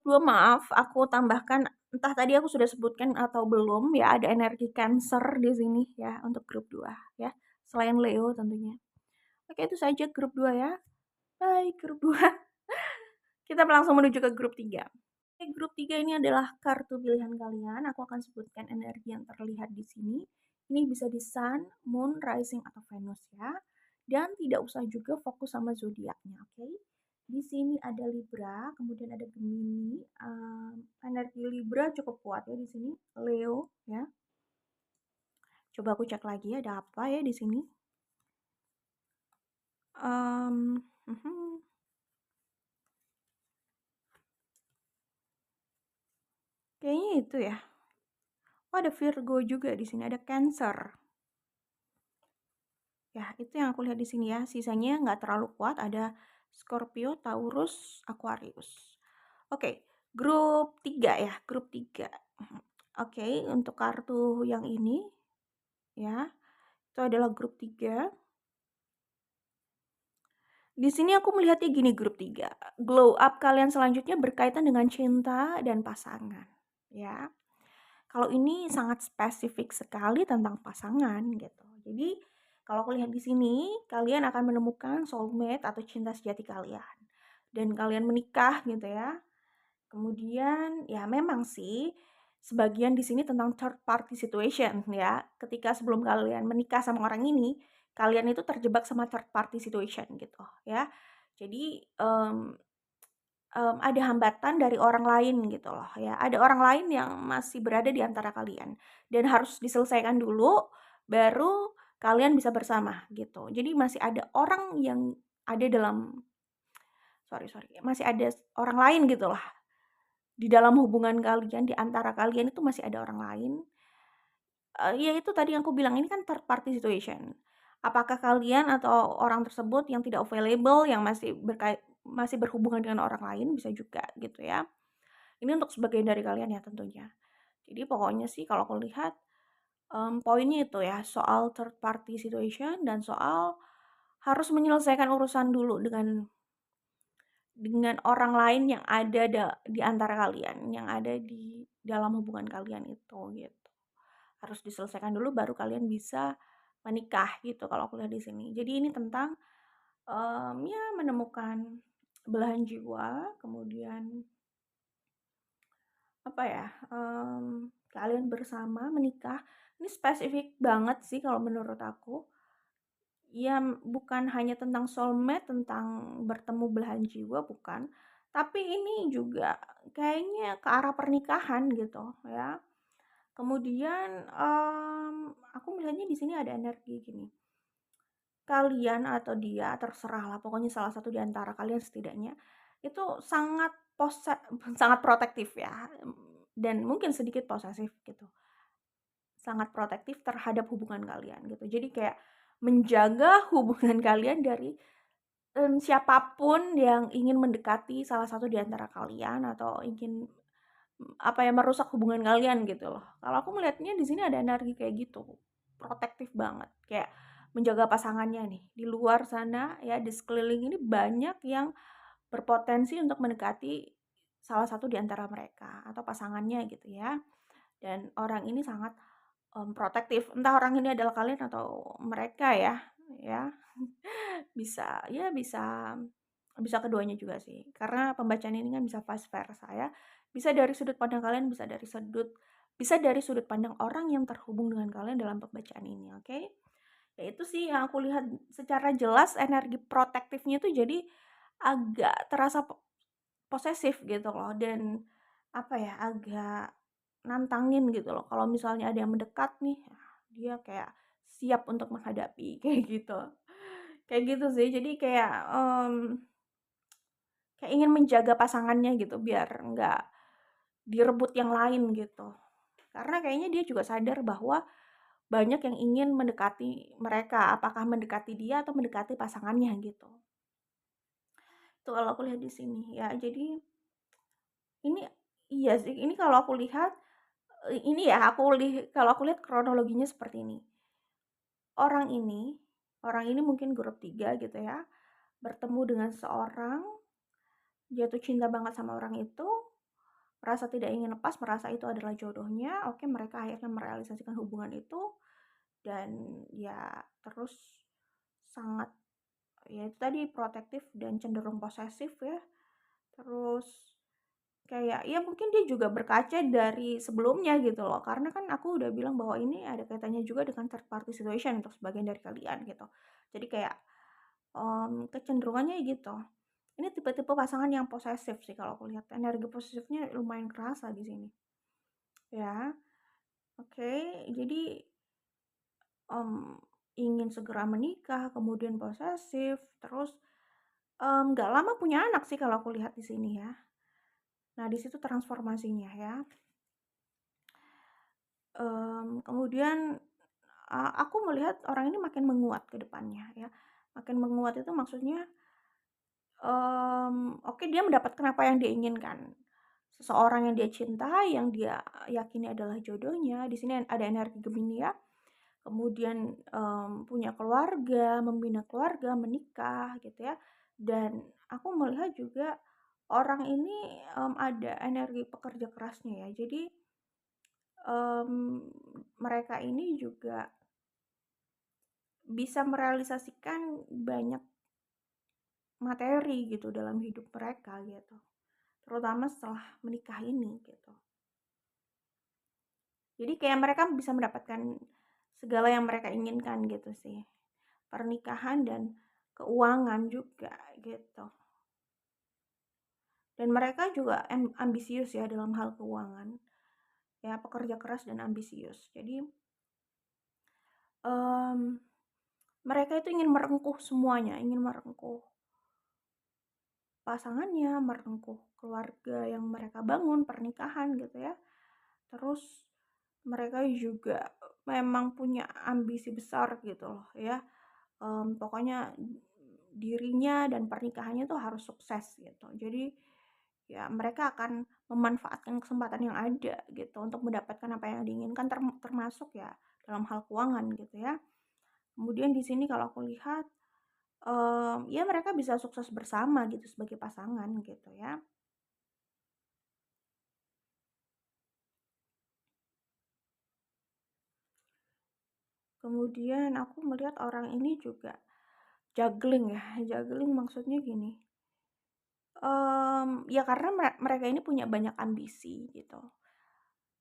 2 maaf, aku tambahkan, entah tadi aku sudah sebutkan atau belum ya, ada energi Cancer di sini ya untuk grup 2 ya. Selain Leo tentunya. Oke, itu saja grup 2 ya. Bye grup 2. Kita langsung menuju ke grup 3. Grup 3 ini adalah kartu pilihan kalian. Aku akan sebutkan energi yang terlihat di sini. Ini bisa di Sun, Moon, Rising, atau Venus ya. Dan tidak usah juga fokus sama zodiaknya, oke? Di sini ada Libra, kemudian ada Gemini. Energi Libra cukup kuat ya di sini. Leo ya. Coba aku cek lagi ada apa ya di sini. Um, Kayaknya itu ya. Oh, ada Virgo juga di sini, ada Cancer. Ya, itu yang aku lihat di sini ya. Sisanya nggak terlalu kuat, ada Scorpio, Taurus, Aquarius. Oke, grup 3 ya, grup 3. Oke, untuk kartu yang ini ya, itu adalah grup 3. Di sini aku melihatnya gini grup 3. Glow up kalian selanjutnya berkaitan dengan cinta dan pasangan, ya. Kalau ini sangat spesifik sekali tentang pasangan gitu. Jadi kalau aku lihat di sini, kalian akan menemukan soulmate atau cinta sejati kalian. Dan kalian menikah gitu ya. Kemudian ya memang sih sebagian di sini tentang third party situation ya. Ketika sebelum kalian menikah sama orang ini, kalian itu terjebak sama third party situation gitu ya. Jadi ada hambatan dari orang lain gitu loh ya, ada orang lain yang masih berada di antara kalian dan harus diselesaikan dulu baru kalian bisa bersama gitu. Jadi masih ada orang yang ada dalam, masih ada orang lain gitu lah di dalam hubungan kalian, di antara kalian itu masih ada orang lain, ya itu tadi yang aku bilang, ini kan third party situation. Apakah kalian atau orang tersebut yang tidak available, yang masih berhubungan dengan orang lain, bisa juga gitu ya. Ini untuk sebagian dari kalian ya tentunya. Jadi pokoknya sih kalau aku lihat, poinnya itu ya, soal third party situation dan soal harus menyelesaikan urusan dulu dengan orang lain yang ada di antara kalian, yang ada di dalam hubungan kalian itu, gitu. Harus diselesaikan dulu baru kalian bisa menikah gitu kalau aku lihat di sini. Jadi ini tentang, ya menemukan belahan jiwa, kemudian apa ya, kalian bersama menikah. Ini spesifik banget sih kalau menurut aku. Ya, bukan hanya tentang soulmate, tentang bertemu belahan jiwa, bukan. Tapi ini juga kayaknya ke arah pernikahan gitu ya. Kemudian, aku melihatnya di sini ada energi gini, kalian atau dia, terserahlah, pokoknya salah satu di antara kalian setidaknya, itu sangat sangat protektif ya, dan mungkin sedikit posesif gitu. Sangat protektif terhadap hubungan kalian gitu. Jadi kayak menjaga hubungan kalian dari, siapa yang ingin mendekati salah satu di antara kalian atau ingin, apa ya, merusak hubungan kalian gitu loh. Kalau aku melihatnya di sini ada energi kayak gitu, protektif banget, kayak menjaga pasangannya nih. Di luar sana ya, di sekeliling ini banyak yang berpotensi untuk mendekati salah satu di antara mereka atau pasangannya gitu ya. Dan orang ini sangat, protektif, entah orang ini adalah kalian atau mereka ya, ya. Bisa, ya bisa keduanya juga sih, karena pembacaan ini kan bisa vice versa ya. Bisa dari sudut pandang kalian, bisa dari sudut pandang orang yang terhubung dengan kalian dalam pembacaan ini, oke? Ya itu sih yang aku lihat secara jelas, energi protektifnya tuh jadi agak terasa posesif gitu loh, dan apa ya, agak nantangin gitu loh. Kalau misalnya ada yang mendekat nih, dia kayak siap untuk menghadapi, kayak gitu. Kayak gitu sih, jadi kayak ingin menjaga pasangannya gitu, biar nggak direbut yang lain gitu. Karena kayaknya dia juga sadar bahwa banyak yang ingin mendekati mereka, apakah mendekati dia atau mendekati pasangannya gitu. Itu kalau aku lihat di sini ya. Jadi ini iya sih, ini kalau aku lihat, ini ya kalau aku lihat kronologinya seperti ini. Orang ini orang ini mungkin grup 3 gitu ya, bertemu dengan seseorang, jatuh cinta banget sama orang itu, merasa tidak ingin lepas, merasa itu adalah jodohnya, oke, mereka akhirnya merealisasikan hubungan itu, dan ya terus sangat, ya itu tadi, protektif dan cenderung posesif ya. Terus kayak ya mungkin dia juga berkaca dari sebelumnya gitu loh, karena kan aku udah bilang bahwa ini ada kaitannya juga dengan third party situation untuk sebagian dari kalian gitu. Jadi kayak, kecenderungannya gitu. Ini tipe-tipe pasangan yang posesif sih kalau aku lihat, energi posesifnya lumayan kerasa di sini, ya. Oke, jadi, ingin segera menikah, kemudian posesif, terus, nggak lama punya anak sih kalau aku lihat di sini ya. Nah, di situ transformasinya ya. Kemudian, aku melihat orang ini makin menguat ke depannya ya. Makin menguat itu maksudnya, oke, dia mendapatkan apa yang dia inginkan. Seseorang yang dia cintai, yang dia yakini adalah jodohnya. Di sini ada energi Gemini ya. Kemudian, punya keluarga, membina keluarga, menikah gitu ya. Dan aku melihat juga orang ini, ada energi pekerja kerasnya ya. Jadi, mereka ini juga bisa merealisasikan banyak materi gitu dalam hidup mereka gitu, terutama setelah menikah ini gitu. Jadi kayak mereka bisa mendapatkan segala yang mereka inginkan gitu sih. Pernikahan dan keuangan juga gitu. Dan mereka juga ambisius ya dalam hal keuangan. Ya, pekerja keras dan ambisius. Jadi, mmm, mereka itu ingin merengkuh semuanya, ingin merengkuh pasangannya, merengkuh keluarga yang mereka bangun, pernikahan gitu ya. Terus mereka juga memang punya ambisi besar gitu loh ya, pokoknya dirinya dan pernikahannya tuh harus sukses gitu. Jadi, ya mereka akan memanfaatkan kesempatan yang ada gitu untuk mendapatkan apa yang diinginkan termasuk ya dalam hal keuangan gitu ya. Kemudian di sini kalau aku lihat, ya mereka bisa sukses bersama gitu sebagai pasangan gitu ya. Kemudian aku melihat orang ini juga juggling ya, juggling maksudnya gini, ya karena mereka ini punya banyak ambisi gitu.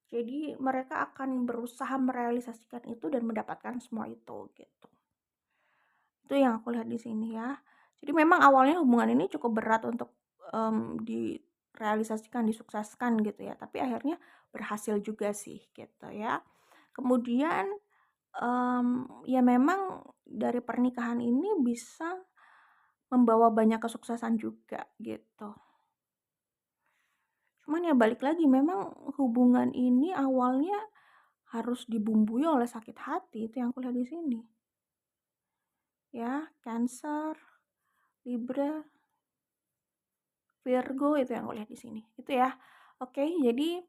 Jadi mereka akan berusaha merealisasikan itu dan mendapatkan semua itu gitu. Itu yang aku lihat di sini ya. Jadi memang awalnya hubungan ini cukup berat untuk, direalisasikan, disukseskan gitu ya, tapi akhirnya berhasil juga sih gitu ya. Kemudian, ya memang dari pernikahan ini bisa membawa banyak kesuksesan juga gitu. Cuman ya balik lagi memang hubungan ini awalnya harus dibumbui oleh sakit hati, itu yang aku lihat di sini. Ya, Cancer, Libra, Virgo itu yang aku lihat di sini. Itu ya. Oke, jadi,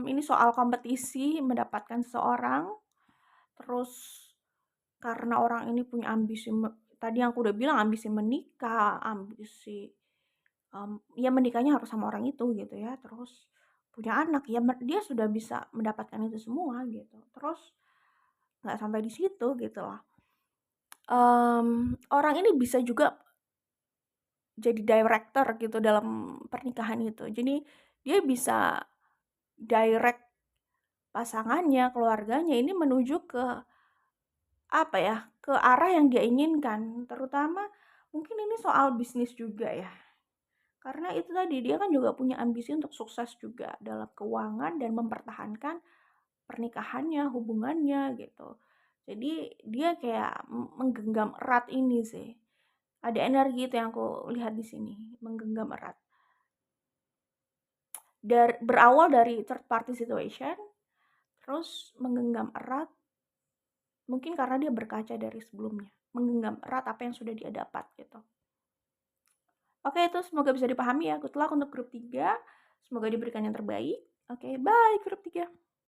ini soal kompetisi mendapatkan seseorang, terus karena orang ini punya ambisi tadi yang aku udah bilang ambisi menikah, ambisi, ya menikahnya harus sama orang itu gitu ya, terus punya anak, ya dia sudah bisa mendapatkan itu semua gitu. Terus nggak sampai di situ gitu loh, orang ini bisa juga jadi director gitu dalam pernikahan itu. Jadi dia bisa direct pasangannya, keluarganya ini menuju ke apa ya, ke arah yang dia inginkan. Terutama mungkin ini soal bisnis juga ya. Karena itu tadi dia kan juga punya ambisi untuk sukses juga dalam keuangan dan mempertahankan pernikahannya, hubungannya gitu. Jadi dia kayak menggenggam erat ini sih. Ada energi itu yang aku lihat di sini, menggenggam erat. Berawal dari third party situation, terus menggenggam erat, mungkin karena dia berkaca dari sebelumnya, menggenggam erat apa yang sudah dia dapat gitu. Oke, itu semoga bisa dipahami ya. Good luck untuk grup 3, semoga diberikan yang terbaik. Oke, bye grup 3.